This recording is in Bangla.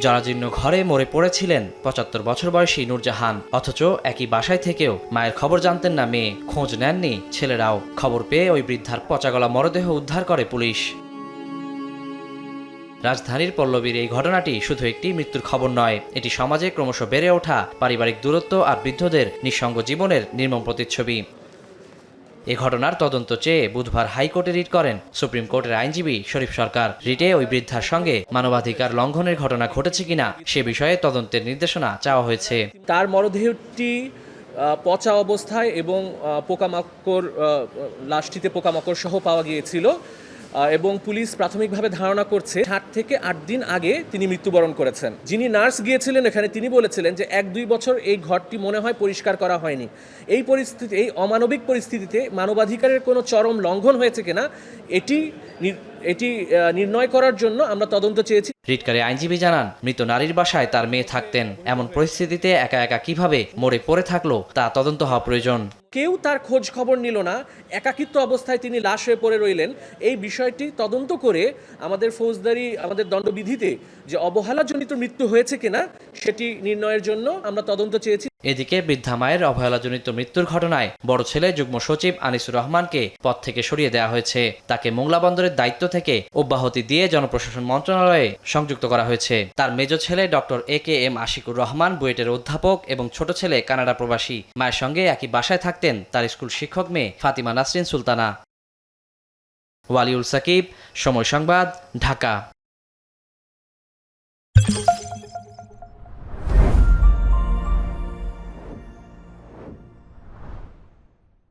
জরাজীর্ণ ঘরে মরে পড়েছিলেন ৭৫ বছর বয়সী নূরজাহান। অথচ একই বাসায় থেকেও মায়ের খবর জানতেন না মেয়ে, খোঁজ নেননি ছেলেরাও। খবর পেয়ে ওই বৃদ্ধার পচাগলা মরদেহ উদ্ধার করে পুলিশ। রাজধানীর পল্লবীর এই ঘটনাটি শুধু একটি মৃত্যুর খবর নয়, এটি সমাজে ক্রমশ বেড়ে ওঠা পারিবারিক দূরত্ব আর বৃদ্ধদের নিঃসঙ্গ জীবনের নির্মম প্রতিচ্ছবি। এ ঘটনার তদন্ত চেয়ে বুধবার হাইকোর্টে রিট করেন সুপ্রিম কোর্টের আইনজীবী শরীফ সরকার। রিটে ওই বৃদ্ধার সঙ্গে মানবাধিকার লঙ্ঘনের ঘটনা ঘটেছে কিনা সে বিষয়ে তদন্তের নির্দেশনা চাওয়া হয়েছে। তার মরদেহটি পচা অবস্থায় এবং পোকামাকড় লাশটিতে পোকামাকড় সহ পাওয়া গিয়েছিল এবং পুলিশ প্রাথমিকভাবে ধারণা করছে 7 থেকে 8 দিন আগে তিনি মৃত্যুবরণ করেছেন। যিনি নার্স গিয়েছিলেন এখানে তিনি বলেছিলেন যে 1-2 বছর এই ঘরটি মনে হয় পরিষ্কার করা হয়নি। এই অমানবিক পরিস্থিতিতে মানবাধিকারের কোনো চরম লঙ্ঘন হয়েছে কিনা এটি নির্ণয় করার জন্য আমরা তদন্ত চেয়েছি। রিটকারী আইনজীবী জানান, মৃত নারীর বাসায় তার মেয়ে থাকতেন। এমন পরিস্থিতিতে একা একা কিভাবে মরে পড়ে থাকলো তা তদন্ত হওয়া প্রয়োজন। কেউ তার খোঁজ খবর নিল না, একাকিত্ব অবস্থায় তিনি লাশ হয়ে পড়ে রইলেন। এই বিষয়টি তদন্ত করে আমাদের দণ্ডবিধিতে যে অবহেলাজনিত মৃত্যু হয়েছে কিনা সেটি নির্ণয়ের জন্য আমরা তদন্ত চেয়েছি। এদিকে বৃদ্ধা মায়ের অবহেলাজনিত মৃত্যুর ঘটনায় বড় ছেলে যুগ্ম সচিব আনিসুর রহমানকে পদ থেকে সরিয়ে দেওয়া হয়েছে। তাকে মোংলা বন্দরের দায়িত্ব থেকে অব্যাহতি দিয়ে জনপ্রশাসন মন্ত্রণালয়ে সংযুক্ত করা হয়েছে। তার মেজ ছেলে ডক্টর AKM আশিকুর রহমান বুয়েটের অধ্যাপক এবং ছোট ছেলে কানাডা প্রবাসী। মায়ের সঙ্গে একই বাসায় থাকতেন তার স্কুল শিক্ষক মেয়ে ফাতিমা নাসরিন সুলতানা। ওয়ালিউল সাকিব, সময় সংবাদ, ঢাকা।